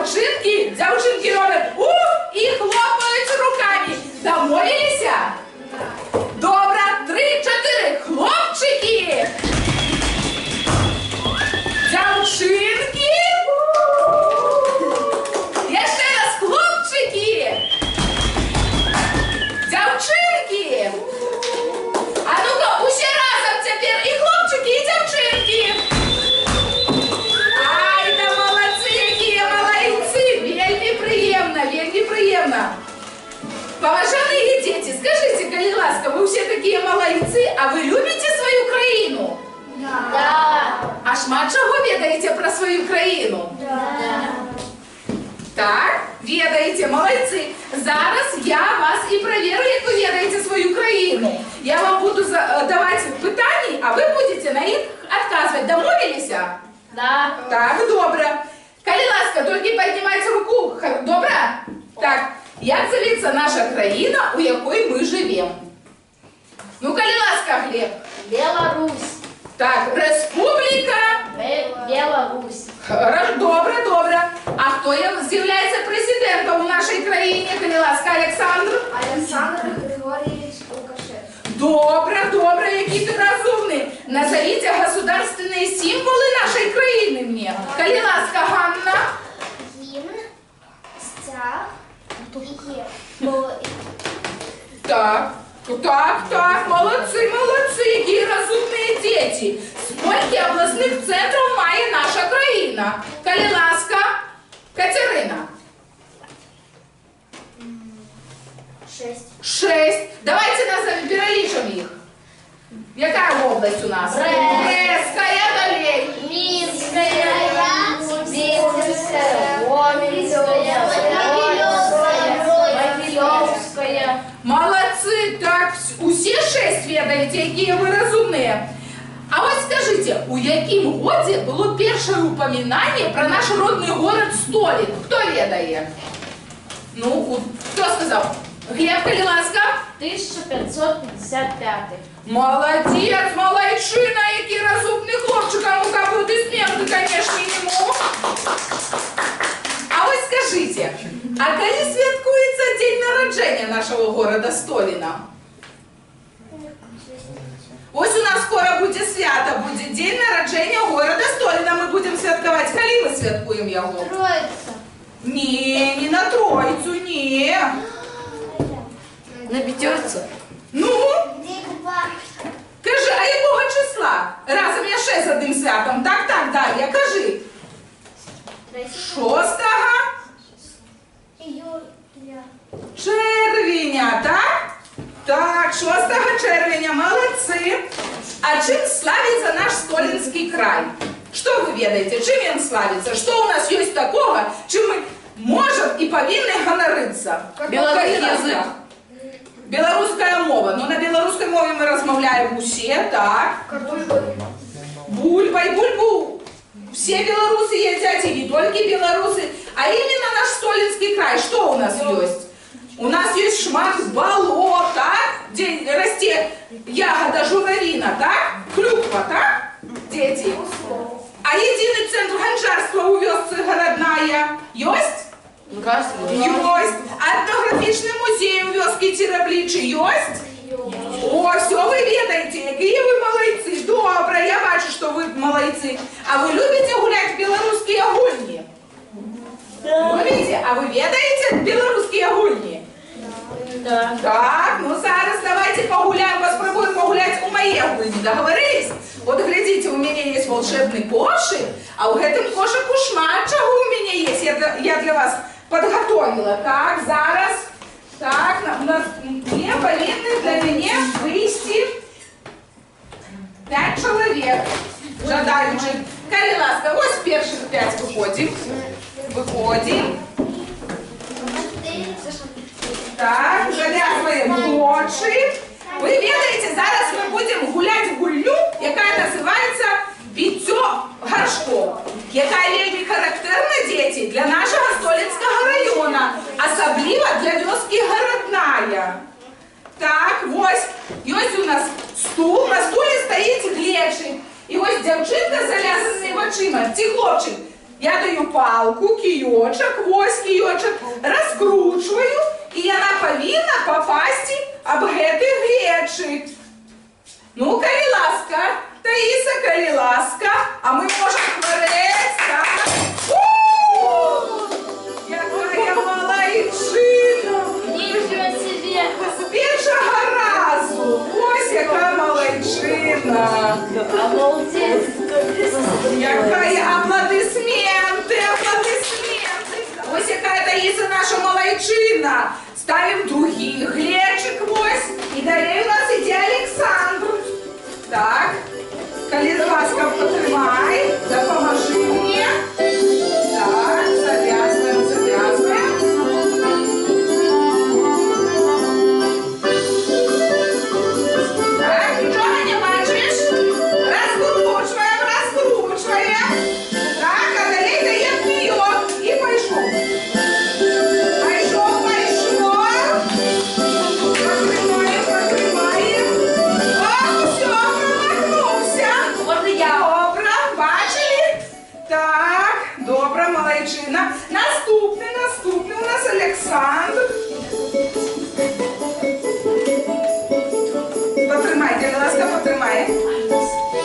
Дзявчинки роблять ух і хлопають руками. Домовилися? Добре, 3-4. Хлопчики. Дзявчинки. Я ще раз, хлопчики. Дзявчинки. А ну-ка, усі разом тепер і хлопчики, і дзявчинки. Ай, да молодці, які молодці. Вельми приємно, вельми приємно. Поважаные дети, скажите, коли ласка, вы все такие молодцы, а вы любите свою країну? Да. А шмат чого ведаєте про свою країну? Да. Так, ведаєте, молодці. Зараз я вас і перевірю, як ви ведаєте свою країну. Я вам буду давати питання, а ви будете на них відказувати. Домовилися? Да. Так, добре. Коли ласка, тільки піднімайте руку. Добре? Так, як зветься наша країна, у якій ми живемо? Ну, коли ласка, Глеб. Беларусь. Так, республіка. Беларусь. Добре, добре. А хто з'являється президентом у нашій країні, коли ласка, Олександр? Александр Григорьевич Лукашенко. Добре, добре, який ти розумний. Назовіть государственні символи нашої країни мені. Коли ласка, Ганна. Гимн, стяг, Так, молодці, які розумні діти. Скільки обласних центрів має наша країна? Коли ласка, Катерина. 6. Давайте назовем, перелічимо їх. Яка область у нас? Брестская, далее. Минская, Витебская, Гомельская, Могилевская. Молодцы, так, усі 6 ведаєте, які ви розумні. А ось скажіть, у якому годі було перше упоминання про наш родний город Столин? Хто ведає? Ну, хто сказав? Глеб, коли ласка? 1555. Молодець, молодчина, який розумний хлопчик, а ну-ка аплодисменти, конечно, йому. А ось скажіть, а коли святкується день народження нашого города Столина? Ось у нас скоро буде свято, буде день народження города Столина, ми будемо святкувати. Коли ми святкуємо його? Троица. Ні, не на Троїцю, ні. На пятерцу. Ну? Кажи, а якого числа? Разом я ще з одним святом. Так, Дар'я, кажи. 6 червня, так? Так, 6 червня, молодці. А чим славиться наш Столинський край? Що ви ведаєте, чим він славиться? Що у нас є такого, чим ми можемо і повинні ганоритися? Білоруський язик. Білоруська мова. Ну, на білоруській мові ми розмовляємо усі, так? Бульба і бульбу. Всі білоруси їдять, і не тільки білоруси, а іменно наш Столинський край. Що у нас є? У нас є шмат болот, так? Де росте ягода журавіна, так? Клюква, так? Дети. А єдиний центр ганчарства у вёсці городная есть? Есть. Етнографічний музей у вёскі Тіраблічі есть? О, все ви ведаєте, які ви молодці. Добре, я бачу, що ви молодці. А ви любите гуляти в білоруські гульні? Любите? А ви ведаєте білоруські гульні? Да. Так, ну зараз давайте погуляем, попробуем погулять у моей гульни. Договорились? Вот глядите, у меня есть волшебный кошик, а у этом кошику шмат чего у меня есть. Я для вас подготовила. Так, зараз. Так, мне повинны для меня вывести 5 человек. Жадаючи. Коли ласка, ось перших 5 выходим. Выходим. Так, зав'язуємо очі. Ви ведаєте, зараз ми будемо гуляти в гульню, яка називається «Біцьо горшков», яка вельми характерна, діти, для нашого Столинського району, особливо для вёски Городная. Так, ось у нас стул, на стулі стоїть глечик. І ось дівчинка з зав'язаними очима, ці хлопчик, Я даю палку, кійочок, ось кійочок, розкручую, і вона повинна попасти об гэтый глечик. Ну, коли ласка, Таїса, коли ласка, а ми можемо творити, так? Яка молодчина! Ничего себе. З першого разу! Ось яка молодчина! Обалдеть. Яка аплодисменти, аплодисменти! Ось яка Таїса наша молодчина! Ставимо другий глечик ось, і далі у нас іде Олександр. Так, коли ласка, потримай, допоможи мені. Так, зав'язуємо, зав'язуємо. Так, нічого не бачиш? Розкручуємо, розкручуємо. Так, а далі даємо кійок і пішов. Пішов, пішов. Потримаємо, потримаємо. О, все, промахнувся. Можно я? Добре, бачили? Так, добре, молодчина. Наступний у нас Олександр. Потримайте, будь ласка, потримай.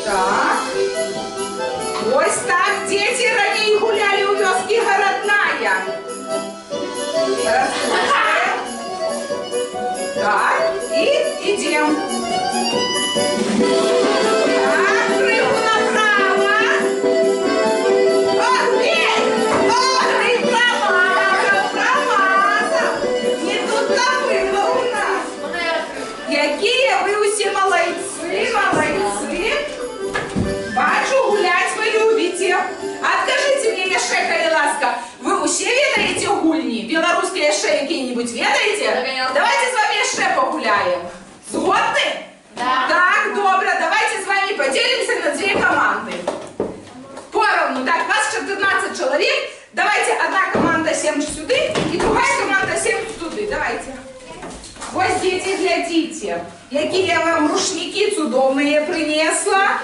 Так. Ось так дети ранее гуляли у вёски городная. Раскручиваем. Так, и идем. Так, крылу направо. Эй! Ой, промазал, промазал. Не тут-то было у нас. Можно я? Які ви усі молодці, молодці. Бачу, гулять ви любите. Откажите мне ще, коли ласка, ви усі ведаєте гульні? Білоруські ще які-нибудь ведаєте? Конечно. Давайте з вами ще погуляємо. Згодні? Да. Так, добре, давайте з вами поділимося на дві команди. Поровну, так, вас 14 чоловік. Давайте одна команда 7 сюди, і друга команда 7 туди. Давайте. Ось, діти, глядите, які я вам рушники цудовні принесла.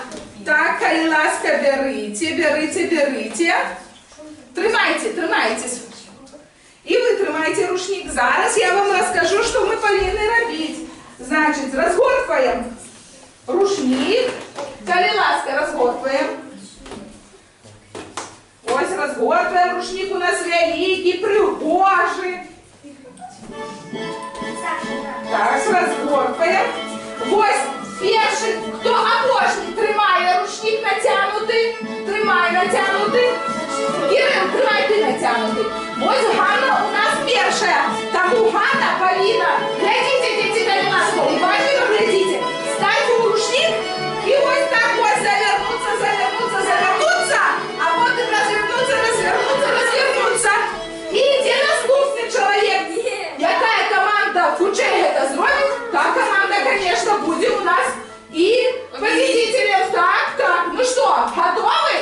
Так, коли ласка, берите, берите, берите. Тримайте, тримайтесь. І ви тримайте рушник. Зараз я вам розкажу, що ми повинні робити. Значить, розгортуємо рушник. Коли ласка, розгортуємо. Ось розгортуємо рушник, у нас великий, пригожий. Так, розгортуємо. Ось перший, хто обожний, тримає рушник натягнутий. Тримай натягнутий. Кирил, тримай ти натягнутий. Ось Ганна у нас перша. Тому Ганна повинна. Глядите, дети, дали ласку. Уважно глядите. Ставьте в рушник і ось так ось завернуться, завернуться, завернуться. А потім розвернуться, розвернуться, розвернуться. І йде наступний чоловік. Яка команда худшей это зробить, та команда, конечно, будет у нас и победителем. Так, так, ну что, готовы?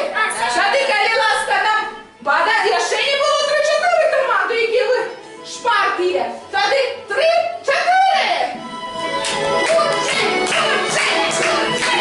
Шады, коли ласка нам пода, я ще не було 3-4 команди, які ви шпарки є. Тоді 3-4. Худший, худший, худший.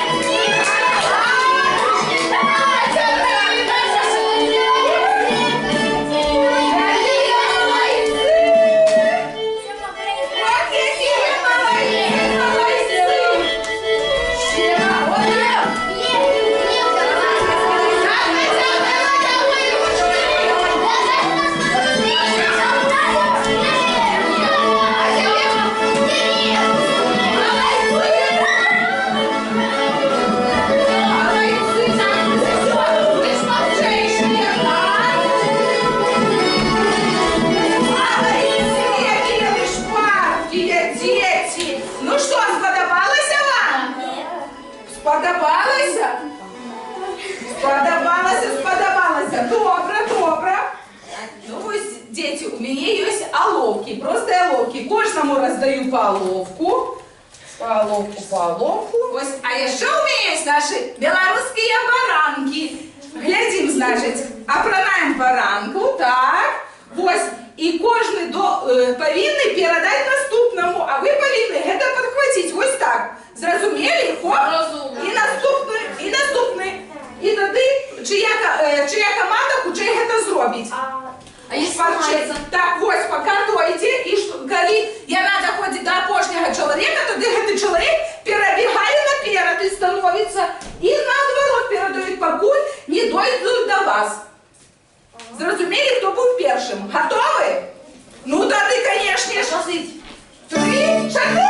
Ну що, сподобалося вам? Сподобалося? Сподобалося, сподобалося. Добре, добре. Ну ось, дети, у меня есть оловки, просто оловки. Кожному раздаю по оловку. По оловку, по оловку. Ось, а еще у меня есть наши белорусские баранки. Глядим, значит, опронаем баранку, так. Ось, і кожен повинен передати наступному, а ви повинні це підхватити. Ось так. Зрозуміли? Хоп. І наступний, і наступний. І тоді, чия команда хоче робить? А если Шпарчей. сломается? Так, ось, покатуйте, і коли яна доходить до опошнього чоловіка, тоді цей чоловік перебігає наперед і становиться, і наоборот передають, покуль не дойдуть до вас. Зрозуміли, хто був першим? Готові? Ну, тоді, конечно ж, 3, 4!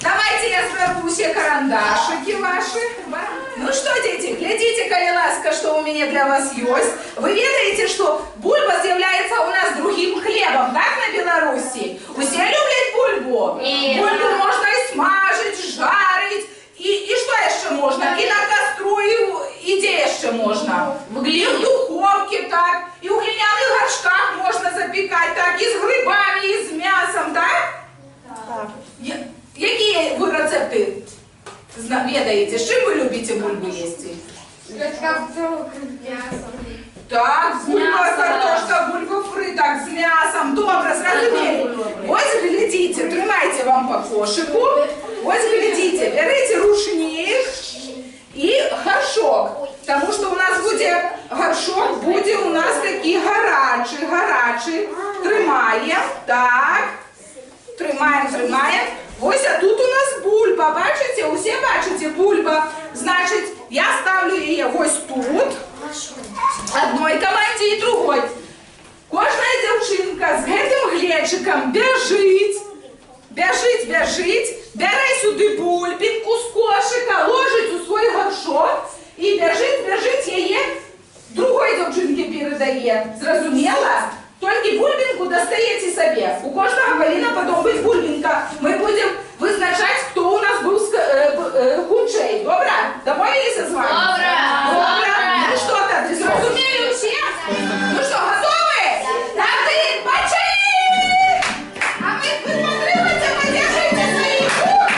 Давайте я сверну все карандашики ваши. Ну что, дети, глядите, коли ласка, что у меня для вас есть. Вы ведаете, что бульба з'являється у нас другим хлебом, так, на Беларуси? Усе люблять бульбу? Ні. Бульбу можна і смажить, жарить, і що ще можна? І на костру, і де ще можна? І в духовці, так, і у глиняних горшках можна запікати, так, і з грибами, і з м'ясом, так? Так. Які ви рецепти ведаєте? З чим ви любите бульбу їсти? Так, бульба, картошка, бульба фри, так, з м'ясом. Добре, зрозуміли. Ось глядите, тримайте вам по кошику. Ось глядите, берите рушник і горшок. Тому що у нас буде горшок, буде у нас такий гарячий. Тримаємо, так. Тримаємо. Ось, а тут у нас бульба, бачите? Усі бачите, бульба. Значить, я ставлю її ось тут. Одной команді і другой. Кожна дівчинка з гэтим глечиком біжить, бере сюди бульбинку з кошика, ложить у свій горшок і біжить її другой дівчинці передає. Зрозуміла? Тільки бульбинку достаєте собі. У кожного повинна потім бути бульбинка. Ми будемо визначати, хто у нас був худший. Добре? Домовилися з вами? Добре. Ну що тоді, зрозуміли всі? Ну що, готові? Тоді почали! А ми підтримуємося, подержите свої руки.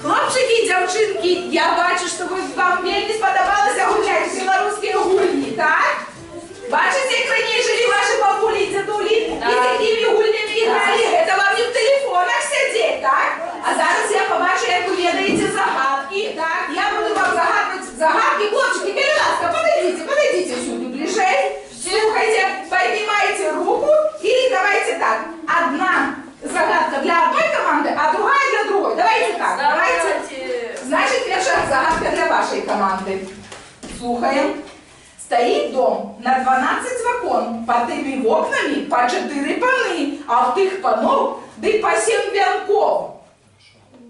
Хлопчики і дівчинки, я бачу, що вам вельми сподобалося гуляти в білоруські гульні, так? Бачите, як раніше жили ваші бабулі і дідулі, і з якими гульнями грали? Це вам не в телефонах сидіть, так? А зараз я побачу, як ви ведаєте загадки, так? Я буду вам загадувати загадки. Хлопчики, будь ласка, подойдите сюди ближей. Слухайте, поднимайте руку и давайте так. Одна загадка для одной команды, а другая для другой. Давайте так. Давайте. Значит, первая загадка для вашей команды. Слухаем. Стоит дом на 12 вокон, под тими окнами по 4 пани, а в тих панов да й по 7 вянков.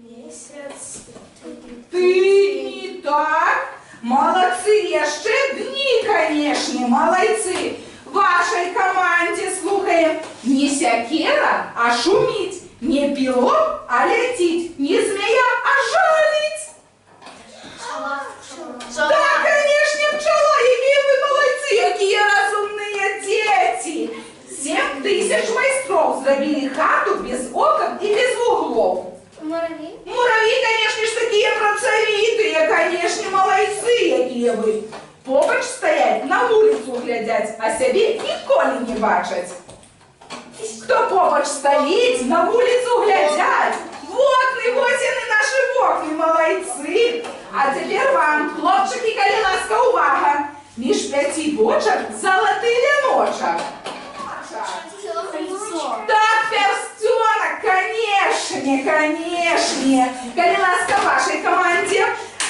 Месяц. Ты не так. Молодцы, еще дни, конечно, молодцы. Вашей команде слухаем. Не сякера, а шумить. Не пилот, а летить. Не змея, а жалить. Да, конечно, пчела. Какие вы молодцы, какие разумные дети. 7000 майстров зробили хату без окон и без углов. Муравей? Муравьи, конечно, ж такие працовитые, конечно, молодцы. якія ви. Побач стаять, на вулицю глядять, а себе ніколи не бачать. Хто побач стоїть, на вулицю глядять. Вокни, ось вони наші вокни, молодці. А тепер вам, хлопчики, коли ласка, увага. Між 5 бочок золотий віночок. Так, перстенок, конечно, конечно. Коли ласка, вашій команді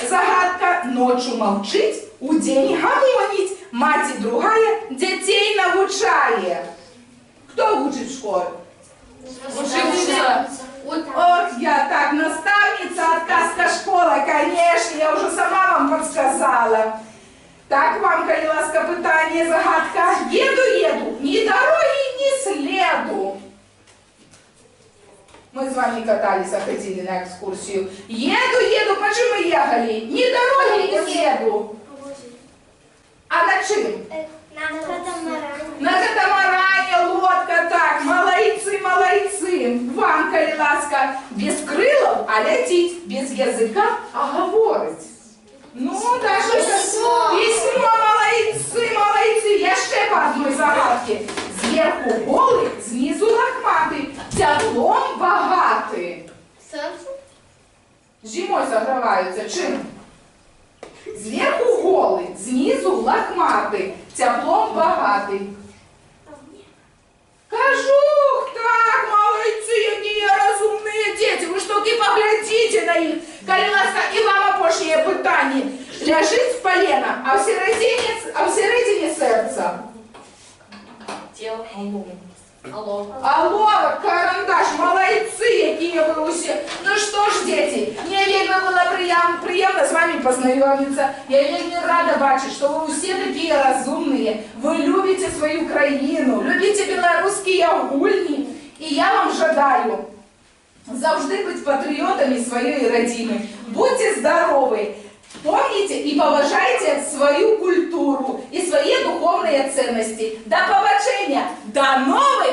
загадка ночью молчить, удень гомонить, мать и другая детей навучає. Кто учит в школе? Учительница. Ох, я так, наставница, отказка школа, конечно, я уже сама вам подсказала. Так вам, коли ласка, питание, загадка. Еду, ни дороги, ни следу. Мы с вами катались, ходили на экскурсию. Еду, почему ехали? Ни дороги, ни следу. А на чем? На катамаране. На катамаране, лодка, так, молодцы, молодцы. Вам, коли ласка, без крылов, а летить, без языка, а говорить. Ну, даже письмо, молодцы, молодцы. Я ще по одной загадке. Зверху голий, знизу лохматий, теплом багатий. Солнце. Зимой заграваються чим? Зверху голий, знизу лохматий, теплом багатий. Кажу, так, молодцы, какие разумные дети. Вы ж тільки поглядите на них. Коли ласка, і вам опошнє питання. Ляжить в полено, а всередині серця. Тело. Алло. Алло, карандаш, молодцы, які ви усі. Ну що ж, діти, мені вельми було приємно з вами познайомитися. Я вельми рада бачити, що ви усі такі розумні. Ви любите свою країну, любите білоруські гульні. І я вам жадаю завжди бути патріотами своєї родини. Будьте здорові. Помните и поважайте свою культуру и свои духовные ценности. До побачення! До новых